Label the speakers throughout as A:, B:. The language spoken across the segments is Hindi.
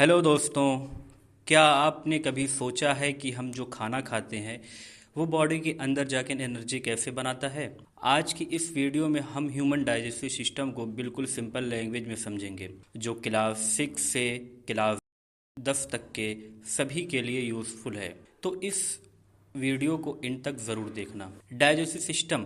A: हेलो दोस्तों। क्या आपने कभी सोचा है कि हम जो खाना खाते हैं वो बॉडी के अंदर जाके एनर्जी कैसे बनाता है। आज की इस वीडियो में हम ह्यूमन डाइजेस्टिव सिस्टम को बिल्कुल सिंपल लैंग्वेज में समझेंगे, जो क्लास 6 से क्लास 10 तक के सभी के लिए यूज़फुल है। तो इस वीडियो को इन तक ज़रूर देखना। डाइजेस्टिव सिस्टम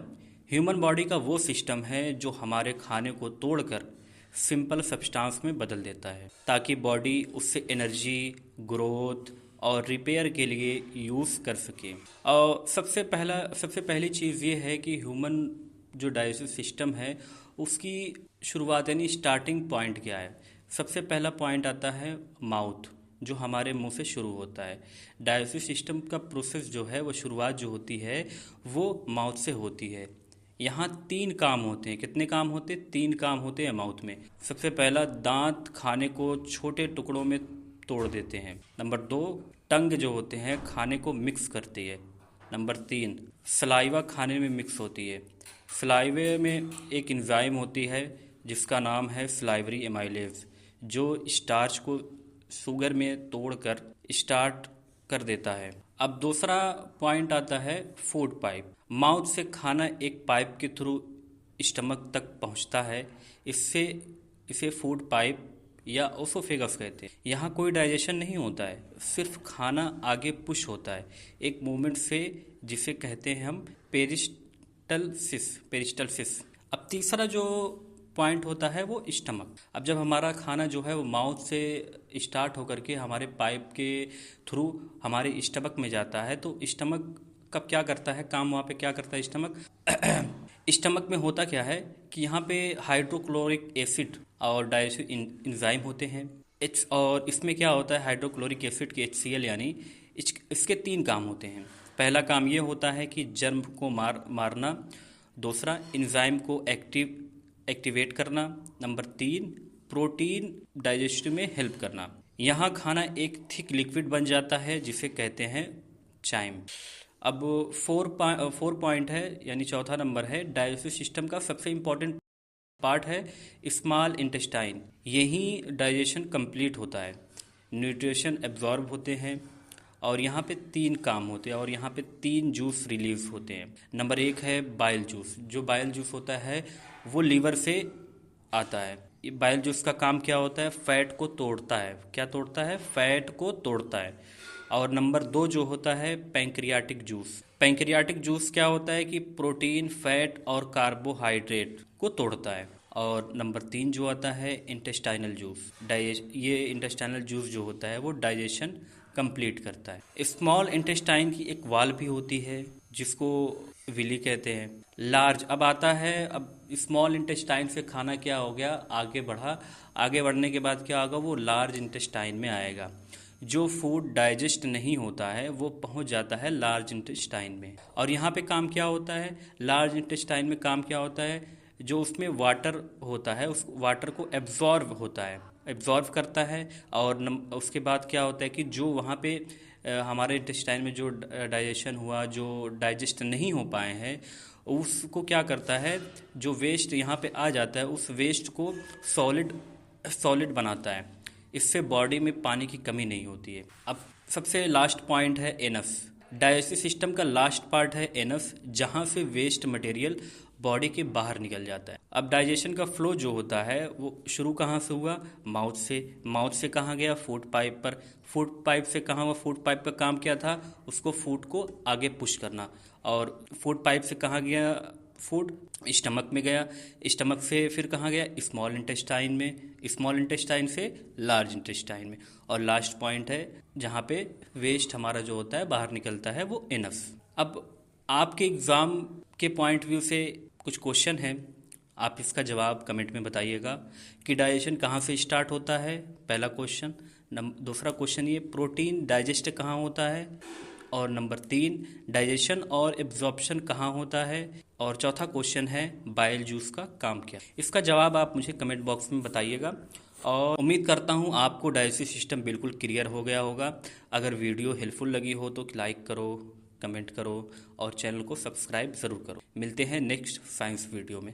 A: ह्यूमन बॉडी का वो सिस्टम है जो हमारे खाने को तोड़कर सिंपल सब्सटेंस में बदल देता है, ताकि बॉडी उससे एनर्जी, ग्रोथ और रिपेयर के लिए यूज़ कर सके। और सबसे पहली चीज़ ये है कि ह्यूमन जो डाइजेस्टिव सिस्टम है उसकी शुरुआत यानी स्टार्टिंग पॉइंट क्या है। सबसे पहला पॉइंट आता है माउथ, जो हमारे मुंह से शुरू होता है। डाइजेस्टिव सिस्टम का प्रोसेस जो है वो शुरुआत जो होती है वो माउथ से होती है। यहाँ 3 काम होते हैं। कितने काम होते हैं? 3 काम होते हैं माउथ में। सबसे पहला, दांत खाने को छोटे टुकड़ों में तोड़ देते हैं। नंबर 2, टंग जो होते हैं खाने को मिक्स करती है। नंबर 3, सलाइवा खाने में मिक्स होती है। सलाइवे में एक एंजाइम होती है जिसका नाम है सलाइवरी एमाइलेज, जो स्टार्च को शुगर में तोड़कर स्टार्ट कर देता है। अब दूसरा पॉइंट आता है फूड पाइप। माउथ से खाना एक पाइप के थ्रू स्टमक तक पहुंचता है। इससे इसे फूड पाइप या ओसोफेगस कहते हैं। यहाँ कोई डाइजेशन नहीं होता है, सिर्फ खाना आगे पुश होता है एक मूवमेंट से, जिसे कहते हैं हम पेरिस्टलसिस। अब तीसरा जो पॉइंट होता है वो स्टमक। अब जब हमारा खाना जो है वो माउथ से स्टार्ट होकर के हमारे पाइप के थ्रू हमारे स्टमक में जाता है, तो स्टमक कब क्या करता है काम, वहाँ पे क्या करता है स्टमक स्टमक में होता क्या है कि यहाँ पे हाइड्रोक्लोरिक एसिड और डाइजेस्टिव एंजाइम होते हैं। और इसमें क्या होता है, हाइड्रोक्लोरिक एसिड के HCl यानी इसके 3 काम होते हैं। पहला काम ये होता है कि जर्म को मारना। दूसरा, एंजाइम को एक्टिवेट करना। नंबर 3, प्रोटीन डाइजेशन में हेल्प करना। यहाँ खाना एक थिक लिक्विड बन जाता है जिसे कहते हैं चाइम। अब 4 पॉइंट है, यानी चौथा नंबर है, डाइजेस्टिव सिस्टम का सबसे इम्पोर्टेंट पार्ट है स्मॉल इंटेस्टाइन। यही डाइजेशन कंप्लीट होता है, न्यूट्रिशन एब्जॉर्ब होते हैं और यहाँ पे 3 काम होते हैं और यहाँ पे 3 जूस रिलीज होते हैं। नंबर 1 है बाइल जूस। जो बाइल जूस होता है वो लीवर से आता है। ये बाइल जूस का काम क्या होता है? फैट को तोड़ता है। क्या तोड़ता है? फैट को तोड़ता है। और नंबर 2 जो होता है पैंक्रियाटिक जूस। पैंक्रियाटिक जूस क्या होता है कि प्रोटीन, फैट और कार्बोहाइड्रेट को तोड़ता है। और नंबर 3 जो आता है इंटेस्टाइनल जूस। ये इंटेस्टाइनल जूस जो होता है वो डाइजेशन कंप्लीट करता है। स्मॉल इंटेस्टाइन की एक वाल भी होती है जिसको विली कहते हैं। लार्ज अब आता है, अब स्मॉल इंटेस्टाइन से खाना क्या हो गया, आगे बढ़ने के बाद क्या होगा, वो लार्ज इंटेस्टाइन में आएगा। जो फूड डाइजेस्ट नहीं होता है वो पहुंच जाता है लार्ज इंटेस्टाइन में। और यहाँ पे काम क्या होता है, लार्ज इंटेस्टाइन में काम क्या होता है, जो उसमें वाटर होता है उस वाटर को एब्जॉर्व करता है। और उसके बाद क्या होता है कि जो वहाँ पे हमारे इंटेस्टाइन में जो डाइजेशन हुआ, जो डाइजेस्ट नहीं हो पाए हैं, उसको क्या करता है, जो वेस्ट यहाँ पे आ जाता है उस वेस्ट को सॉलिड बनाता है। इससे बॉडी में पानी की कमी नहीं होती है। अब सबसे लास्ट पॉइंट है एनस। डाइजेस्टिव सिस्टम का लास्ट पार्ट है एनस, जहाँ से वेस्ट मटेरियल बॉडी के बाहर निकल जाता है। अब डाइजेशन का फ्लो जो होता है वो शुरू कहाँ से हुआ? माउथ से कहाँ गया? फूड पाइप पर। फूड पाइप से कहाँ हुआ? फूड पाइप का काम क्या था? उसको फूड को आगे पुश करना। और फूड पाइप से कहाँ गया फूड? स्टमक में गया। स्टमक से फिर कहाँ गया? स्मॉल इंटेस्टाइन में। स्मॉल इंटेस्टाइन से लार्ज इंटेस्टाइन में। और लास्ट पॉइंट है जहाँ पे वेस्ट हमारा जो होता है बाहर निकलता है, वो एनस। अब आपके एग्ज़ाम के पॉइंट व्यू से कुछ क्वेश्चन है, आप इसका जवाब कमेंट में बताइएगा कि डाइजेशन कहाँ से स्टार्ट होता है, पहला क्वेश्चन। दूसरा क्वेश्चन ये, प्रोटीन डाइजेस्ट कहाँ होता है। और नंबर 3, डाइजेशन और एब्जॉर्प्शन कहाँ होता है। और चौथा क्वेश्चन है बाइल जूस का काम क्या। इसका जवाब आप मुझे कमेंट बॉक्स में बताइएगा और उम्मीद करता हूँ आपको डाइजेस्टिव सिस्टम बिल्कुल क्लियर हो गया होगा। अगर वीडियो हेल्पफुल लगी हो तो लाइक करो, कमेंट करो और चैनल को सब्सक्राइब ज़रूर करो। मिलते हैं नेक्स्ट साइंस वीडियो में।